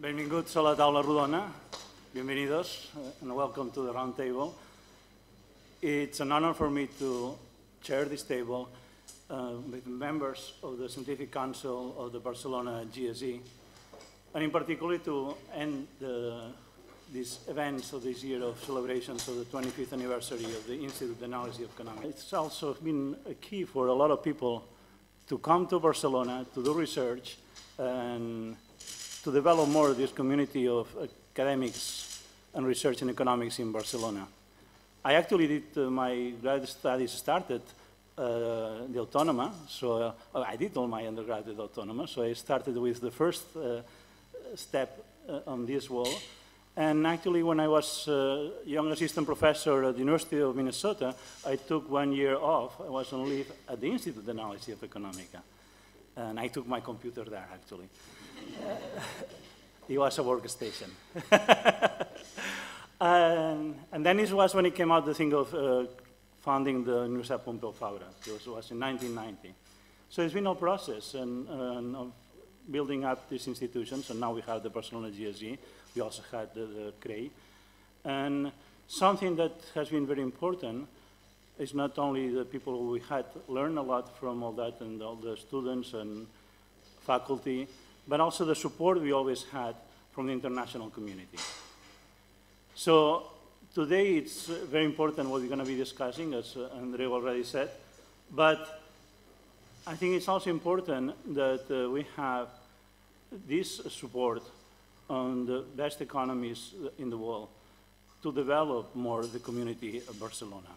Benvinguts a la taula rodona. Bienvenidos and welcome to the round table. It's an honor for me to chair this table with members of the Scientific Council of the Barcelona GSE, and in particular to end these events of this year of celebrations of the 25th anniversary of the Institute of Analysis of Economics. It's also been a key for a lot of people to come to Barcelona to do research and to develop more this community of academics and research in economics in Barcelona. I actually did my graduate studies started the Autónoma, so I did all my undergraduate Autónoma, so I started with the first step on this wall. And actually, when I was a young assistant professor at the University of Minnesota, I took 1 year off. I was on leave at the Institute of Analysis of Economics. And I took my computer there, actually. It was a workstation. and then it was when it came out, the thing of founding the Universitat Pompeu Fabra. It was in 1990. So it's been a process and of building up these institutions, and now we have the Barcelona GSE. We also had the CREI. And something that has been very important is not only the people who we had learned a lot from all that and all the students and faculty, but also the support we always had from the international community. So today it's very important what we're going to be discussing, as Andre already said, but I think it's also important that we have this support on the best economies in the world to develop more the community of Barcelona.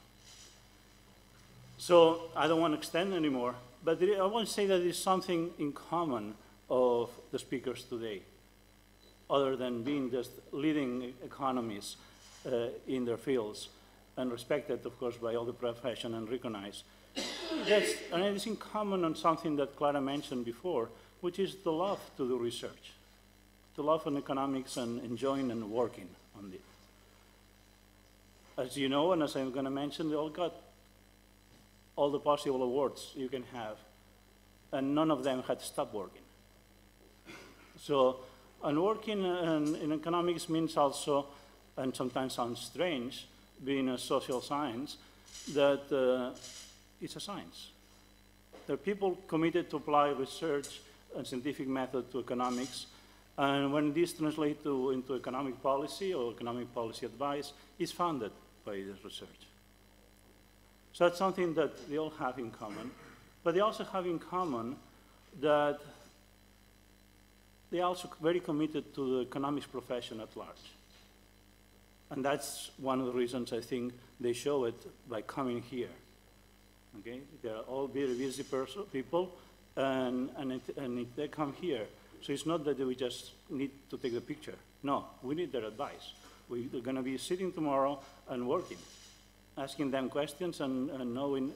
So I don't want to extend anymore, but I want to say that there's something in common of the speakers today, other than being just leading economists in their fields and respected, of course, by all the profession and recognized. And it's in common on something that Clara mentioned before, which is the love to do research, the love in economics and enjoying and working on it. As you know, and as I'm going to mention, they all got all the possible awards you can have, and none of them had stopped working. So, and working in economics means also, and sometimes sounds strange, being a social science, that it's a science. There are people committed to apply research and scientific method to economics, and when this translates into economic policy or economic policy advice, it's funded by this research. So that's something that they all have in common, but they also have in common that they are also very committed to the economics profession at large. And that's one of the reasons I think they show it by coming here. Okay? They're all very busy people, and if they come here, so it's not that we just need to take the picture. No, we need their advice. We're going to be sitting tomorrow and working, asking them questions and knowing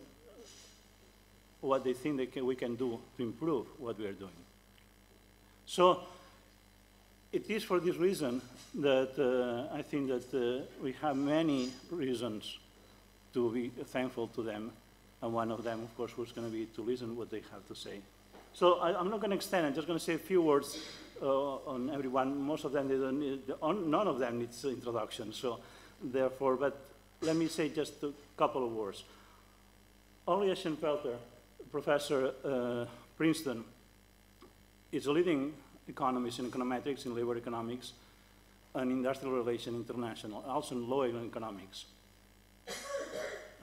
what they think we can do to improve what we are doing. So it is for this reason that I think that we have many reasons to be thankful to them, and one of them, of course, was going to be to listen what they have to say. So I'm not going to extend. I'm just going to say a few words on everyone. Most of them, they don't need, none of them needs introduction. So therefore, but let me say just a couple of words. Orley Ashenfelter, professor Princeton, is a leading economist in econometrics, in labor economics, and industrial relations international, also in law and economics.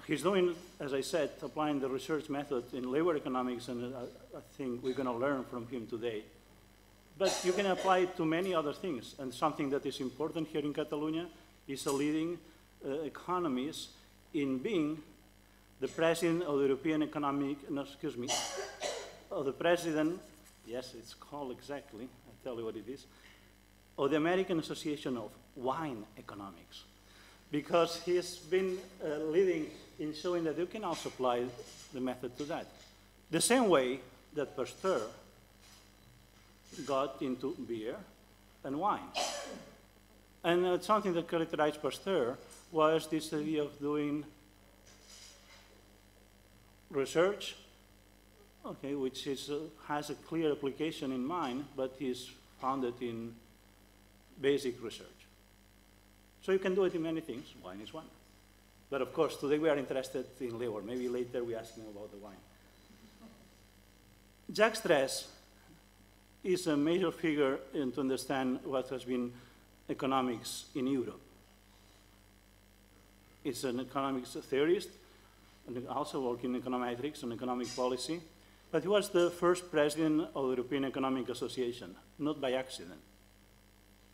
He's doing, as I said, applying the research method in labor economics, and I think we're going to learn from him today. But you can apply it to many other things, and something that is important here in Catalonia is a leading economist in being the president of the European Economic, no, excuse me, of the president, yes, it's called exactly, I'll tell you what it is, of the American Association of Wine Economics. Because he's been leading in showing that you can also apply the method to that. The same way that Pasteur got into beer and wine. And something that characterized Pasteur was this idea of doing research, okay, which is, has a clear application in mind, but is founded in basic research. So you can do it in many things. Wine is one. But of course, today we are interested in liver. Maybe later we ask him about the wine. Jacques Drèze is a major figure to understand what has been economics in Europe. He's an economics theorist, and also working in econometrics and economic policy. But he was the first president of the European Economic Association, not by accident,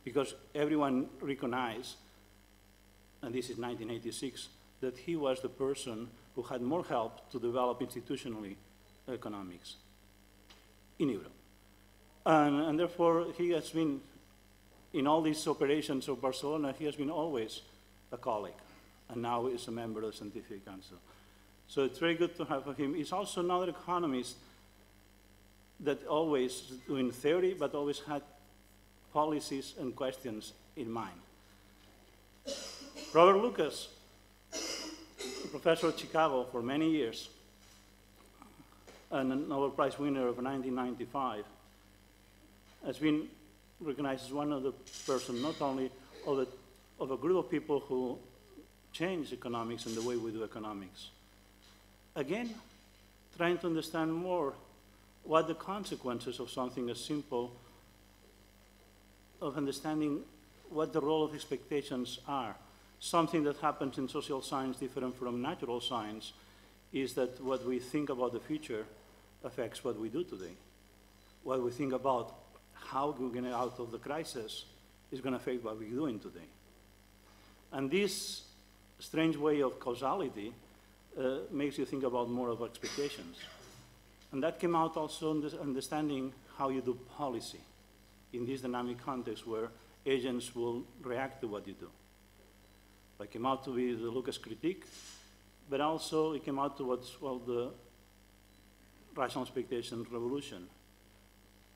because everyone recognized, and this is 1986, that he was the person who had more help to develop institutionally economics in Europe. And therefore, he has been, in all these operations of Barcelona, he has been always a colleague, and now is a member of the Scientific Council. So it's very good to have him. He's also another economist that always doing theory, but always had policies and questions in mind. Robert Lucas, professor at Chicago for many years, and a Nobel Prize winner of 1995, has been recognized as one of the persons, not only of a group of people who changed economics and the way we do economics. Again, trying to understand more what the consequences of something as simple of understanding what the role of expectations are. Something that happens in social science different from natural science is that what we think about the future affects what we do today. What we think about how we're going out of the crisis is going to affect what we're doing today. And this strange way of causality makes you think about more of expectations. And that came out also in understanding how you do policy in this dynamic context where agents will react to what you do. It came out to be the Lucas critique, but also it came out to what's called the rational expectation revolution.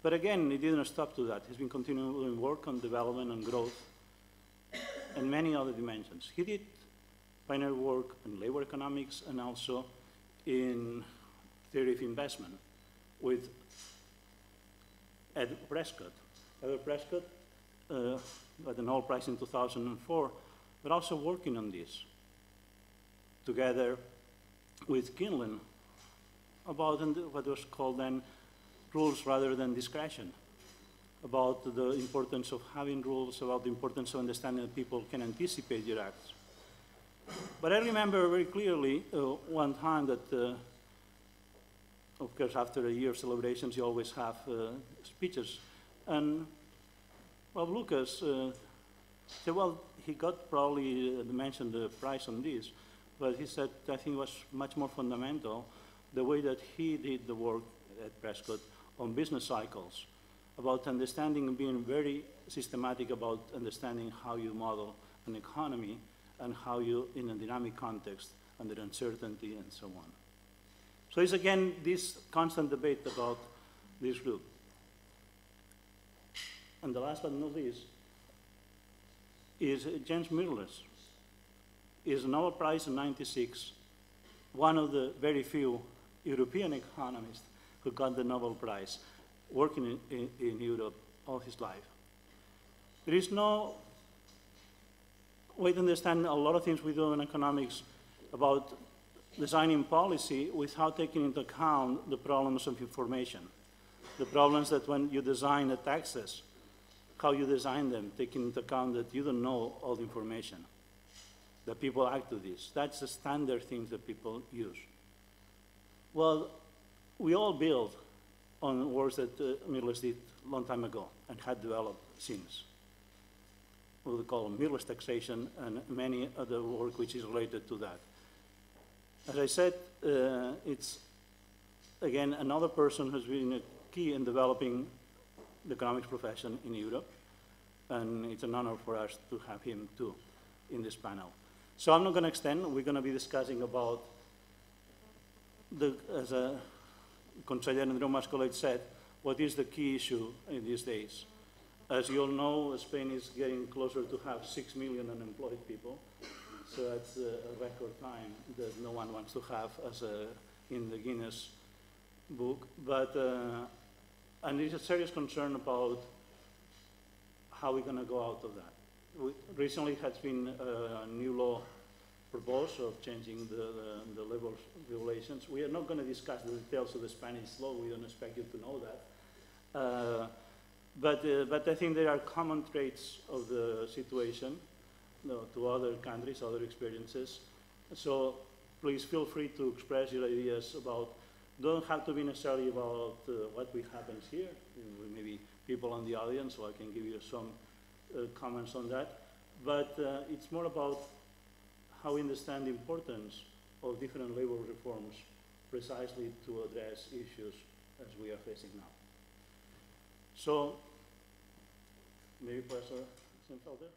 But again, it didn't stop to that. He's been continuing work on development and growth and many other dimensions. He did pioneer work in labor economics and also in theory of investment with Ed Prescott. Ed Prescott got the Nobel Prize in 2004, but also working on this together with Kinlan about what was called then rules rather than discretion, about the importance of having rules, about the importance of understanding that people can anticipate your acts. But I remember very clearly one time that, of course, after a year of celebrations, you always have speeches. And Bob Lucas said, well, he got probably mentioned the prize on this, but he said, I think it was much more fundamental the way that he did the work at Prescott on business cycles, about understanding and being very systematic about understanding how you model an economy and how you, in a dynamic context, under uncertainty and so on. So it's again this constant debate about this group. And the last but not least is James Mirrlees. Is a Nobel Prize in '96, one of the very few European economists who got the Nobel Prize, working in Europe all his life. There is no way to understand a lot of things we do in economics about designing policy without taking into account the problems of information. The problems that when you design the taxes, how you design them, taking into account that you don't know all the information, that people act to this. That's the standard things that people use. Well, we all build on works that Mirrlees did a long time ago and had developed since. We call them Mirrlees taxation and many other work which is related to that. As I said, it's, again, another person who's been a key in developing the economics profession in Europe, and it's an honor for us to have him, too, in this panel. So I'm not going to extend. We're going to be discussing about, as a Conseller Andreu Mascolet said, what is the key issue in these days. As you all know, Spain is getting closer to have 6 million unemployed people. So that's a record time that no one wants to have as in the Guinness book. But, and there's a serious concern about how we're going to go out of that. Recently has been a new law proposed of changing the labor regulations. We are not going to discuss the details of the Spanish law. We don't expect you to know that. But I think there are common traits of the situation to other countries, other experiences. So please feel free to express your ideas about, don't have to be necessarily about what happens here. Maybe people in the audience, so I can give you some comments on that. But it's more about how we understand the importance of different labor reforms precisely to address issues as we are facing now. So, maybe Professor Ashenfelter?